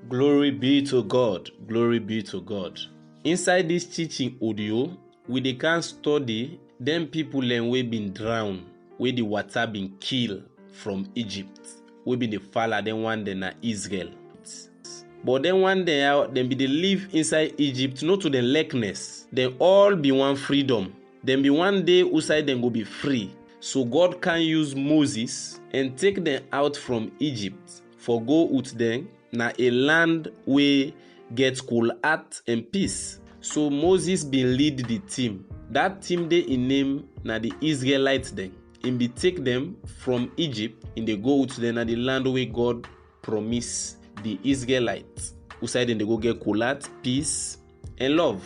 Glory be to God. Glory be to God. Inside this teaching audio, we dey can study them people wey been drown, where the water been kill from Egypt, we been the falla then one day na Israel. But then one day them be dey live inside Egypt, not to the lackness. Then all be one freedom. Then be one day outside them go be free. So God can use Moses and take them out from Egypt for go with them na a land where get cool art and peace. So Moses been lead the team. That team they in name na the Israelites then. In be take them from Egypt in they go with them na the land where God promise the Israelites. Outside then they go get cool art, peace and love.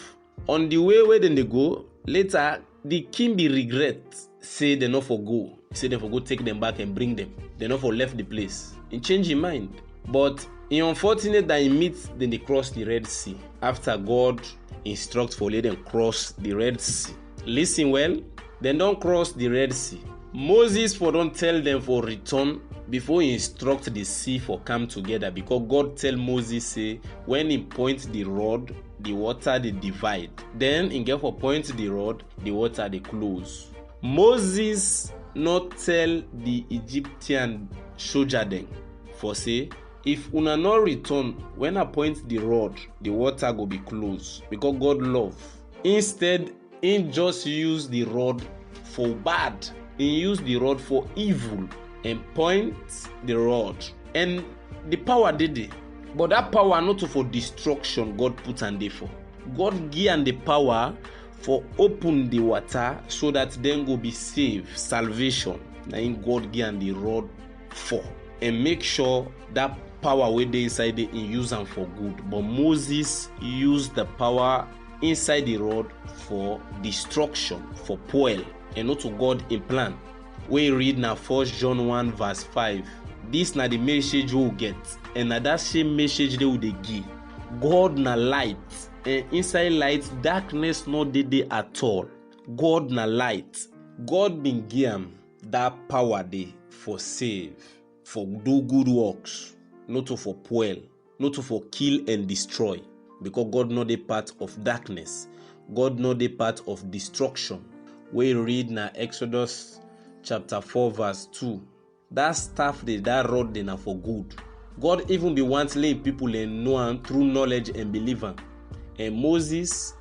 On the way where then they go, later the king be regret. Say they not for go. Say they for go take them back and bring them. They not for left the place. He change his mind. But it's unfortunate that he meets then they cross the Red Sea. After God instruct for let them cross the Red Sea. Listen well, then don't cross the Red Sea. Moses for don't tell them for return before he instruct the sea for come together, because God tell Moses say when he point the rod, the water they divide. Then in get for point the rod, the water they close. Moses not tell the Egyptian soldier then for say if una not return when I point the rod, the water go be closed, because God love. Instead, he just use the rod for bad. He use the rod for evil and point the rod. And the power did it. But that power not for destruction God put on there for. God give the power for open the water so that then go be saved, salvation. Now in God give the rod for. And make sure that power where they inside they use them for good. But Moses used the power inside the rod for destruction, for spoil, and not to God in plan. We read now 1 John 1 verse 5. This na the message we will get, and na that same message they will give. God na light, and inside light darkness no dey at all. God na light. God been give that power dey for save, for do good works, not to for spoil, not to for kill and destroy, because God not the part of darkness. God not the part of destruction. We read na Exodus chapter 4 verse 2. That staff that rod they na for good. God even be want lay people and know am through knowledge and believe am. And Moses,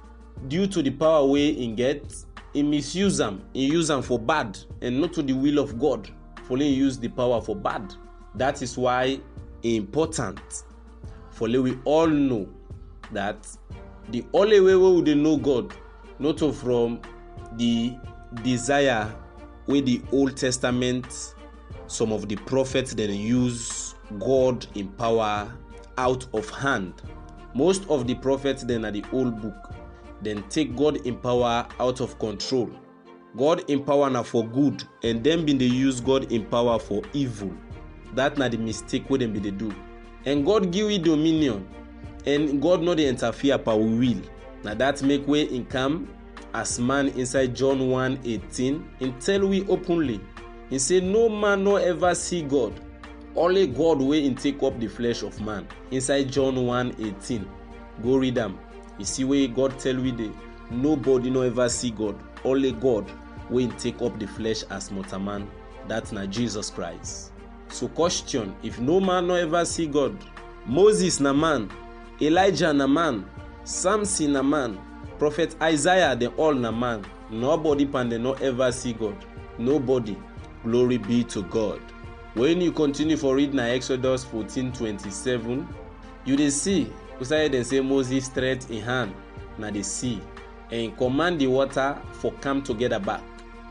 due to the power way he get, he misuse them. He use them for bad and not to the will of God. For he use the power for bad. That is why it's important for we all know that the only way we would know God, not from the desire where the Old Testament, some of the prophets then use God in power out of hand. Most of the prophets then are the old book, then take God in power out of control. God in power now for good, and then be they use God in power for evil. That na the mistake where them be they do. And God give you dominion, and God not the interfere per will. Now that make way in come as man inside John 1:18, and tell we openly. He said, no man no ever see God. Only God will in take up the flesh of man. Inside John 1:18. Go read them. You see where God tell we there. Nobody no ever see God. Only God will in take up the flesh as mortal man. That's not Jesus Christ. So question, if no man no ever see God, Moses na man, Elijah na man, Samson na man, Prophet Isaiah they all na man. Nobody can they no ever see God. Nobody. Glory be to God. When you continue for reading Exodus 14:27, you dey see beside them say Moses stretched in hand na the sea and command the water for come together back.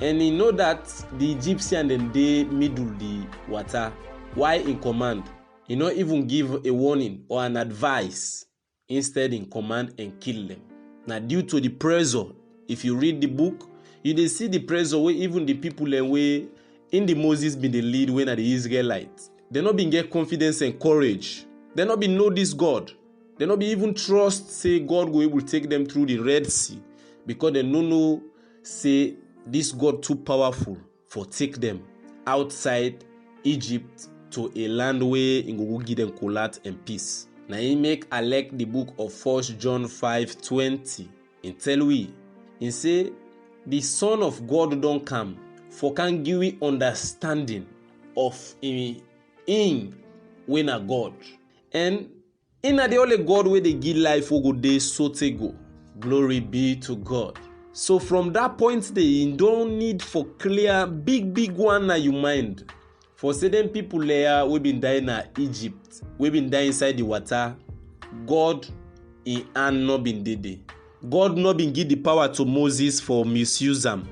And he know that the Egyptian then they middle the water. Why in command? He not even give a warning or an advice. Instead in command and kill them. Now due to the pressure, if you read the book, you dey see the pressure where even the people and way in the Moses been the lead when are the Israelites. They not been get confidence and courage. They not been know this God. They not be even trust say God will able take them through the Red Sea, because they no know say this God too powerful for take them outside Egypt to a land where in go give them colat and peace. Na him make I like the book of 1 John 5:20. He tell we, he say, the Son of God don come for can give we understanding of him wey na God. And him na the only God wey dey give life wey go dey sotey go. Glory be to God. So from that point there, you don't need for clear big one na your mind. For certain people there we been die na Egypt, we been die inside the water, God in hand not been dey. God not been give the power to Moses for misuse am,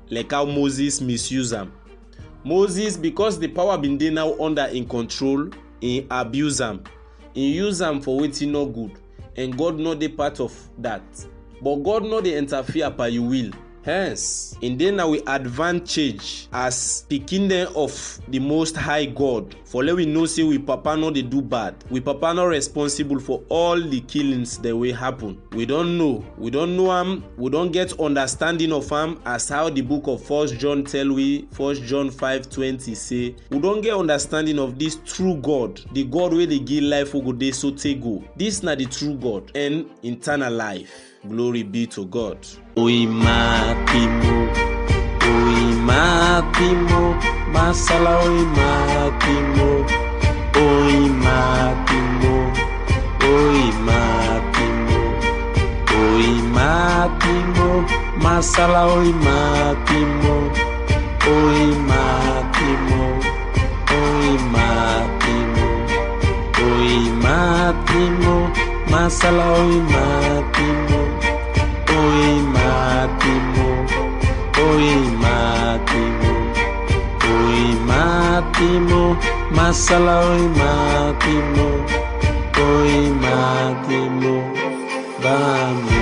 like how Moses misuse am. Moses, because the power been dey now under in control, in abuse am, in use am for wetin no good, and God not dey part of that. But God no dey interfere per your will. Hence, in then now we advantage as pikin dem of the Most High God. For let we know say we papa no dey do bad. We papa not responsible for all the killings that will happen. We don't know am. We don't get understanding of am as how the book of 1 John tell we, 1 John 5:20 say. We don't get understanding of this true God, the God where they give life we go dey so take go. This na the true God and eternal life. Glory be to God. Oimapimo, masala oimapimo, masala oimapimo, masala oimapimo. Masala oimapimo, bami.